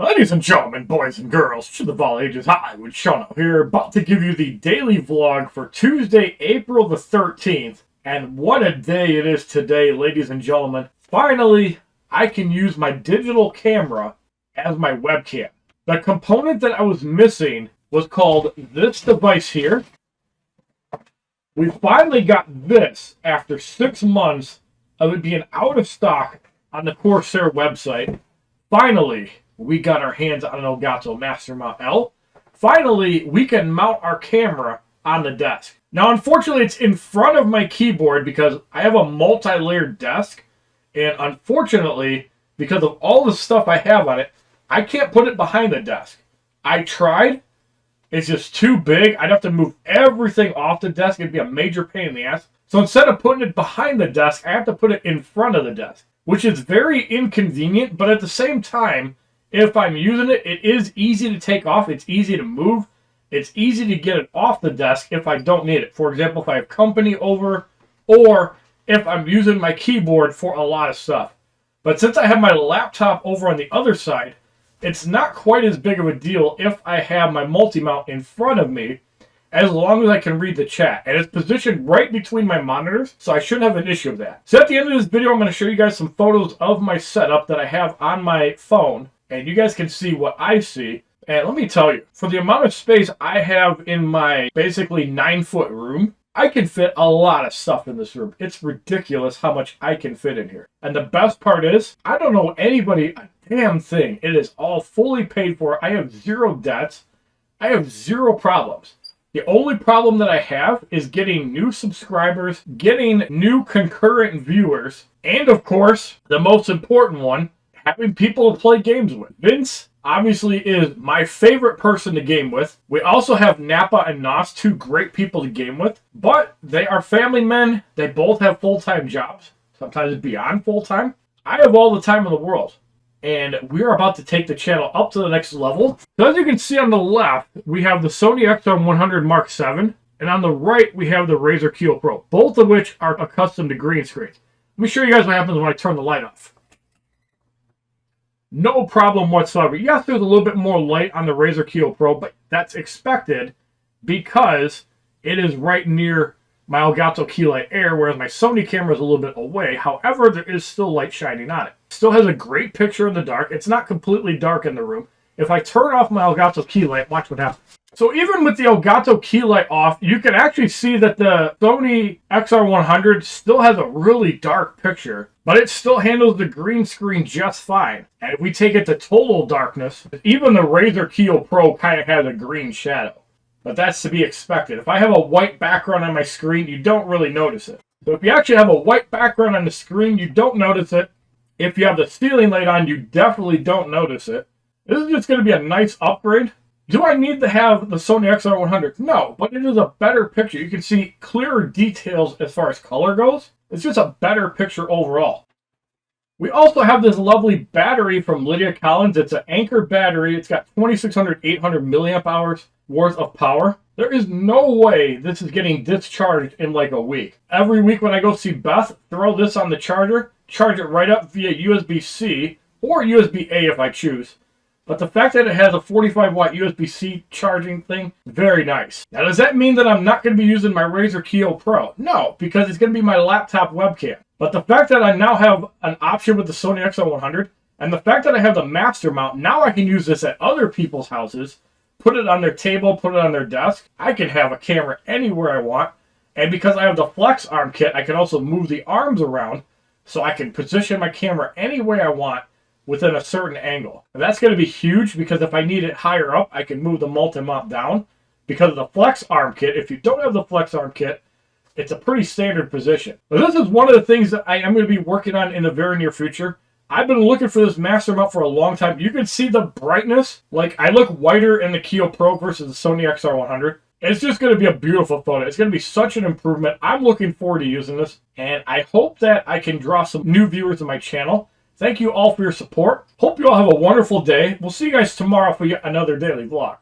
Ladies and gentlemen, boys and girls, to the all ages, HollywoodShono here, about to give you the daily vlog for Tuesday, April the 13th. And what a day it is today, ladies and gentlemen. Finally, I can use my digital camera as my webcam. The component that I was missing was called this device here. We finally got this after 6 months of it being out of stock on the Corsair website. Finally, we got our hands on an Elgato Master Mount L. Finally, we can mount our camera on the desk. Now, unfortunately, it's in front of my keyboard because I have a multi-layered desk. And unfortunately, because of all the stuff I have on it, I can't put it behind the desk. I tried. It's just too big. I'd have to move everything off the desk. It'd be a major pain in the ass. So instead of putting it behind the desk, I have to put it in front of the desk, which is very inconvenient. But at the same time, if I'm using it, it is easy to take off. It's easy to move. It's easy to get it off the desk if I don't need it. For example, if I have company over or if I'm using my keyboard for a lot of stuff. But since I have my laptop over on the other side, it's not quite as big of a deal if I have my multi-mount in front of me, as long as I can read the chat. And it's positioned right between my monitors, so I shouldn't have an issue with that. So at the end of this video, I'm going to show you guys some photos of my setup that I have on my phone, and you guys can see what I see. And let me tell you, for the amount of space I have in my basically 9-foot room, I can fit a lot of stuff in this room. It's ridiculous how much I can fit in here. And the best part is, I don't owe anybody a damn thing. It is all fully paid for. I have zero debts. I have zero problems. The only problem that I have is getting new subscribers, getting new concurrent viewers, and of course, the most important one, having people to play games with. Vince obviously is my favorite person to game with. We also have Napa and Nos, two great people to game with, but they are family men. They both have full-time jobs, sometimes beyond full-time. I have all the time in the world, and we are about to take the channel up to the next level. So as you can see on the left, we have the Sony XR100 Mark VII, and on the right, we have the Razer Kiyo Pro, both of which are accustomed to green screens. Let me show you guys what happens when I turn the light off. No problem whatsoever. Yes, there's a little bit more light on the Razer Kiyo Pro, but that's expected because it is right near my Elgato Keylight Air, whereas my Sony camera is a little bit away. However, there is still light shining on it. Still has a great picture in the dark. It's not completely dark in the room. If I turn off my Elgato Keylight, watch what happens. So even with the Elgato Keylight off, you can actually see that the Sony XR100 still has a really dark picture, but it still handles the green screen just fine. And if we take it to total darkness, even the Razer Kiyo Pro kind of has a green shadow. But that's to be expected. If I have a white background on my screen, you don't really notice it. So if you actually have a white background on the screen, you don't notice it. If you have the ceiling light on, you definitely don't notice it. This is just going to be a nice upgrade. Do I need to have the Sony XR100? No, but it is a better picture. You can see clearer details as far as color goes. It's just a better picture overall. We also have this lovely battery from Lydia Collins. It's an Anker battery. It's got 2600, 800 milliamp hours worth of power. There is no way this is getting discharged in like a week. Every week when I go see Beth, throw this on the charger, charge it right up via USB-C or USB-A if I choose. But the fact that it has a 45-watt USB-C charging thing, very nice. Now, does that mean that I'm not going to be using my Razer Kiyo Pro? No, because it's going to be my laptop webcam. But the fact that I now have an option with the Sony XR100, and the fact that I have the Master Mount, now I can use this at other people's houses, put it on their table, put it on their desk. I can have a camera anywhere I want. And because I have the Flex Arm kit, I can also move the arms around, so I can position my camera any way I want within a certain angle. And that's going to be huge because if I need it higher up, I can move the multi-mount down. Because of the Flex Arm kit, if you don't have the Flex Arm kit, it's a pretty standard position. But this is one of the things that I am going to be working on in the very near future. I've been looking for this Master Mount for a long time. You can see the brightness. Like, I look whiter in the Kiyo Pro versus the Sony XR100. It's just going to be a beautiful photo. It's going to be such an improvement. I'm looking forward to using this. And I hope that I can draw some new viewers to my channel. Thank you all for your support. Hope you all have a wonderful day. We'll see you guys tomorrow for yet another daily vlog.